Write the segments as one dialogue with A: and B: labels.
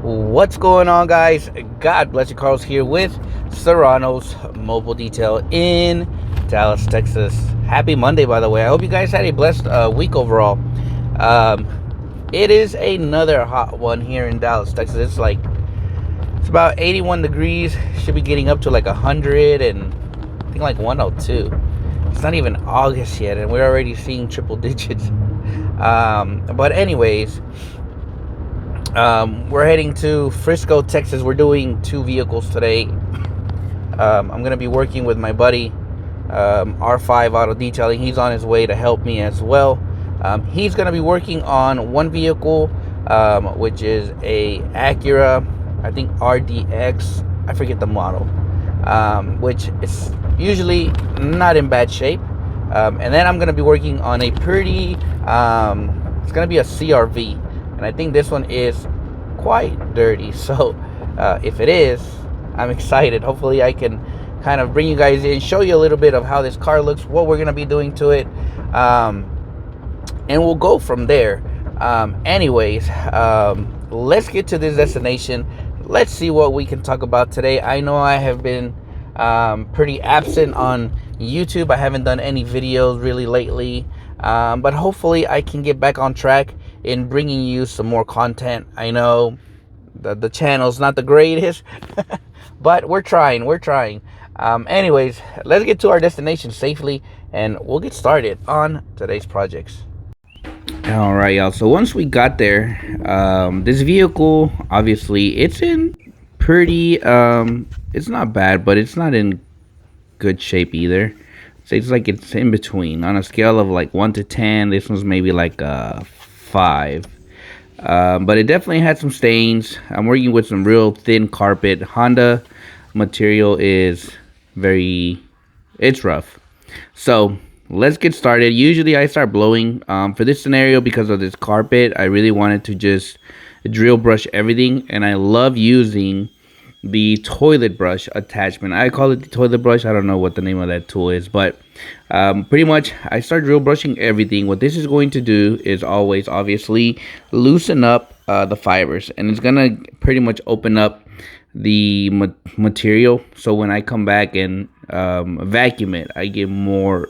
A: What's going on, guys? God bless you. Carlos here with Serranos Mobile Detail in Dallas, Texas. Happy Monday, by the way. I hope you guys had a blessed week overall. It is another hot one here in Dallas, Texas. It's about 81 degrees. Should be getting up to like 100 and I think like 102. It's not even August yet, and we're already seeing triple digits. But anyways. We're heading to Frisco, Texas. We're doing 2 vehicles today. I'm going to be working with my buddy, R5 Auto Detailing. He's on his way to help me as well. He's going to be working on one vehicle, which is a Acura, I think RDX. I forget the model, which is usually not in bad shape. And then I'm going to be working on a pretty, it's going to be a CRV. And I think this one is quite dirty. So if it is, I'm excited. Hopefully I can kind of bring you guys in, show you a little bit of how this car looks, what we're going to be doing to it. And we'll go from there. Let's get to this destination. Let's see what we can talk about today. I know I have been pretty absent on YouTube. I haven't done any videos really lately. But hopefully I can get back on track in bringing you some more content. I know the channel's not the greatest, but we're trying. Anyways, let's get to our destination safely, and we'll get started on today's projects. All right, y'all. So once we got there, this vehicle, obviously, it's in pretty, it's not bad, but it's not in good shape either. So it's in between. On a scale of like 1 to 10, this one's maybe like a 5. But it definitely had some stains. I'm working with some real thin carpet. Honda material is it's rough. So let's get started. Usually I start blowing. For this scenario, because of this carpet, I really wanted to just drill brush everything. And I love using the toilet brush attachment. I call it the toilet brush. I don't know what the name of that tool is, but pretty much I start drill brushing everything. What this is going to do is always obviously loosen up the fibers, and it's gonna pretty much open up the material, so when I come back and vacuum it, I get more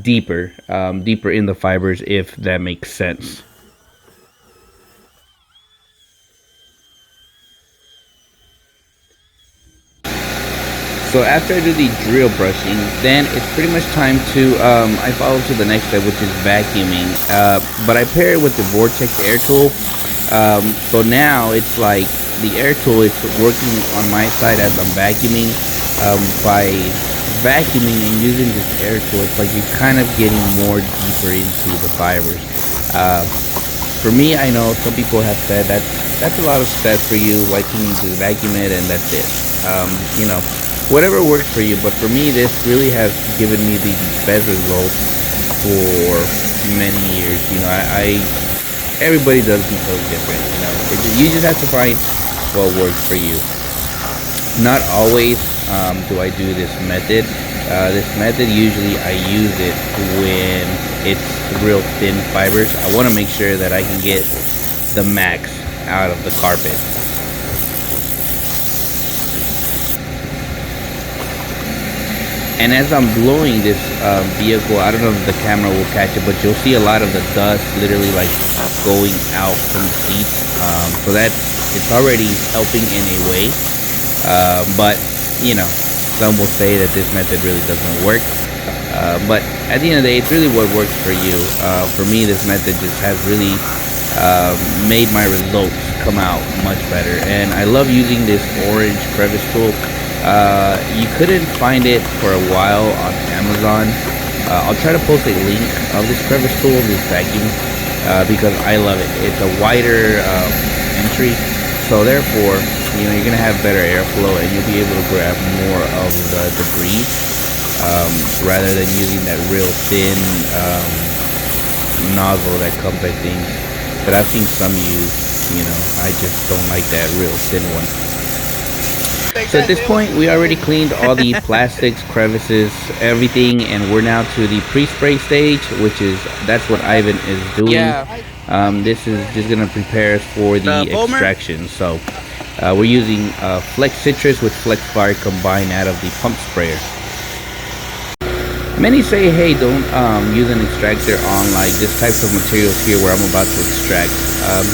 A: deeper in the fibers, if that makes sense. So after I do the drill brushing, then it's pretty much time to, I follow to the next step, which is vacuuming. But I pair it with the Vortex air tool. So now it's like the air tool is working on my side as I'm vacuuming. By vacuuming and using this air tool, it's like you're kind of getting more deeper into the fibers. For me, I know some people have said that's a lot of steps for you. Why can't you just vacuum it and that's it? Whatever works for you, but for me, this really has given me the best results for many years. Everybody does details different. You just have to find what works for you. Not always do I do this method. This method, usually I use it when it's real thin fibers. I want to make sure that I can get the max out of the carpet. And as I'm blowing this vehicle, I don't know if the camera will catch it, but you'll see a lot of the dust literally like going out from the seats. So it's already helping in a way. But some will say that this method really doesn't work. But at the end of the day, it's really what works for you. For me, this method just has really made my results come out much better. And I love using this orange crevice tool. You couldn't find it for a while on Amazon. I'll try to post a link of this crevice tool, this vacuum, because I love it. It's a wider entry, so therefore you're gonna have better airflow and you'll be able to grab more of the debris rather than using that real thin nozzle that comes, I think, that I've seen some use. I just don't like that real thin one. So at this point, we already cleaned all the plastics, crevices, everything, and we're now to the pre-spray stage, which is that's what Ivan is doing.
B: Yeah.
A: This is just gonna prepare us for the extraction. So we're using Flex Citrus with Flex Fire combined out of the pump sprayer. Many say, hey, don't use an extractor on like this types of materials here where I'm about to extract.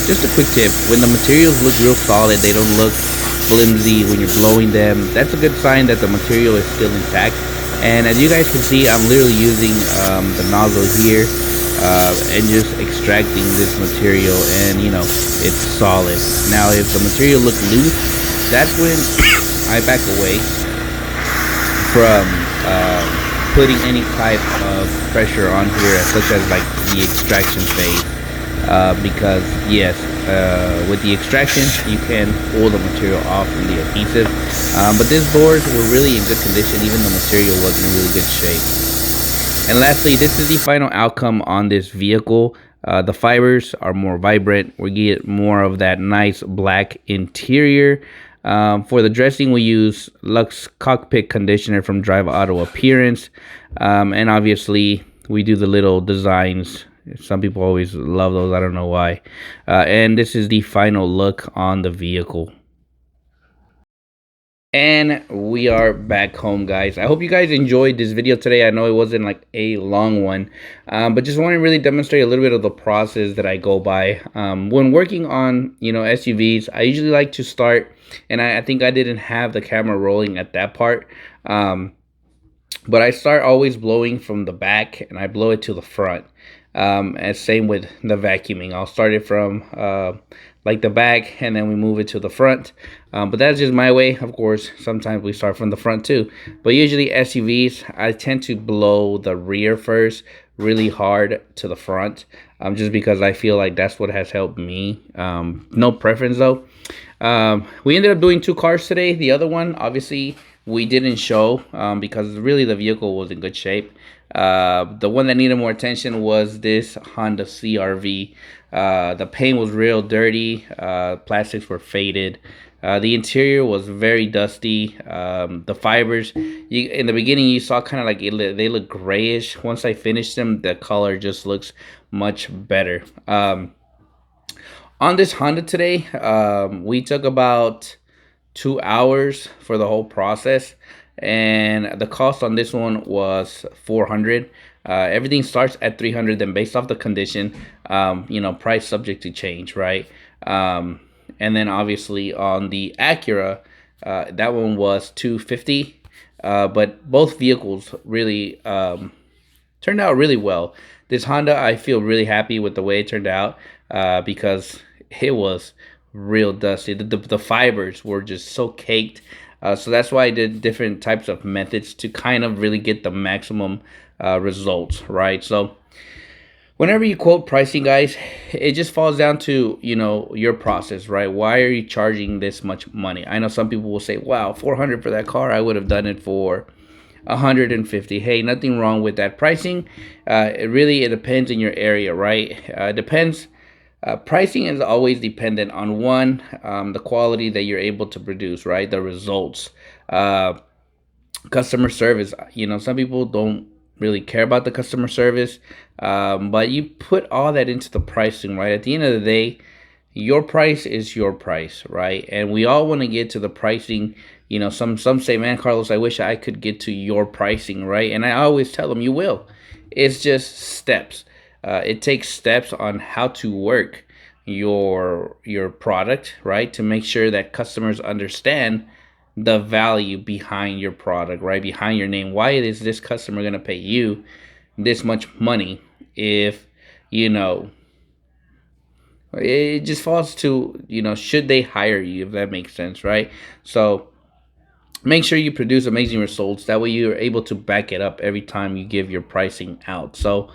A: Just a quick tip: when the materials look real solid, they don't look flimsy when you're blowing them. That's a good sign that the material is still intact. And as you guys can see, I'm literally using the nozzle here and just extracting this material, and it's solid. Now, if the material looks loose, that's when I back away from putting any type of pressure on here, such as like the extraction phase, because yes, with the extraction you can pull the material off from the adhesive, but these boards were really in good condition. Even the material was in really good shape. And lastly, this is the final outcome on this vehicle. The fibers are more vibrant. We get more of that nice black interior. For the dressing, we use Lux Cockpit Conditioner from Drive Auto Appearance. And obviously, we do the little designs. Some people always love those. I don't know why. And this is the final look on the vehicle. And we are back home, guys. I hope you guys enjoyed this video today. I know it wasn't like a long one, but just want to really demonstrate a little bit of the process that I go by when working on SUVs. I usually like to start, and I think I didn't have the camera rolling at that part, but I start always blowing from the back and I blow it to the front. And same with the vacuuming. I'll start it from like the back, and then we move it to the front. But that's just my way. Of course, sometimes we start from the front too. But usually SUVs, I tend to blow the rear first really hard to the front, just because I feel like that's what has helped me. No preference though. We ended up doing 2 cars today. The other one, obviously, we didn't show because really the vehicle was in good shape. The one that needed more attention was this Honda CR-V. The paint was real dirty. Plastics were faded. The interior was very dusty. The fibers, in the beginning, you saw kind of like they look grayish. Once I finished them, the color just looks much better. On this Honda today, we took about 2 hours for the whole process, and the cost on this one was $400. Everything starts at $300, then based off the condition, price subject to change, right? And then obviously on the Acura, that one was $250. But both vehicles really turned out really well. This Honda, I feel really happy with the way it turned out because it was real dusty. The fibers were just so caked. So that's why I did different types of methods to kind of really get the maximum results, right? So whenever you quote pricing, guys, it just falls down to, your process, right? Why are you charging this much money? I know some people will say, wow, $400 for that car. I would have done it for $150. Hey, nothing wrong with that pricing. It depends in your area, right? It depends. Pricing is always dependent on one, the quality that you're able to produce, right? The results, customer service. Some people don't really care about the customer service, but you put all that into the pricing, right? At the end of the day, your price is your price, right? And we all want to get to the pricing. Some say, man, Carlos, I wish I could get to your pricing, right? And I always tell them, you will. It's just steps. It takes steps on how to work your product, right? To make sure that customers understand the value behind your product, right? Behind your name. Why is this customer going to pay you this much money if, it just falls to, should they hire you, if that makes sense, right? So make sure you produce amazing results. That way you're able to back it up every time you give your pricing out. So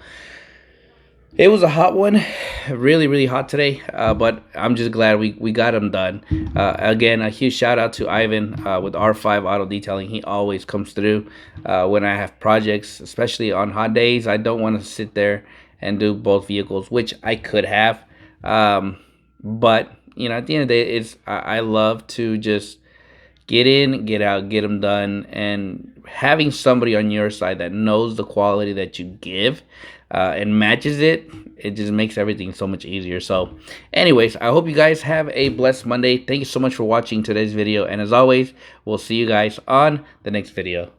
A: it was a hot one, really, really hot today, but I'm just glad we got them done. Again, a huge shout out to Ivan with R5 Auto Detailing. He always comes through when I have projects, especially on hot days. I don't want to sit there and do both vehicles, which I could have. But, at the end of the day, I love to just get in, get out, get them done. And having somebody on your side that knows the quality that you give and matches it, it just makes everything so much easier. So anyways, I hope you guys have a blessed Monday. Thank you so much for watching today's video, and as always, we'll see you guys on the next video.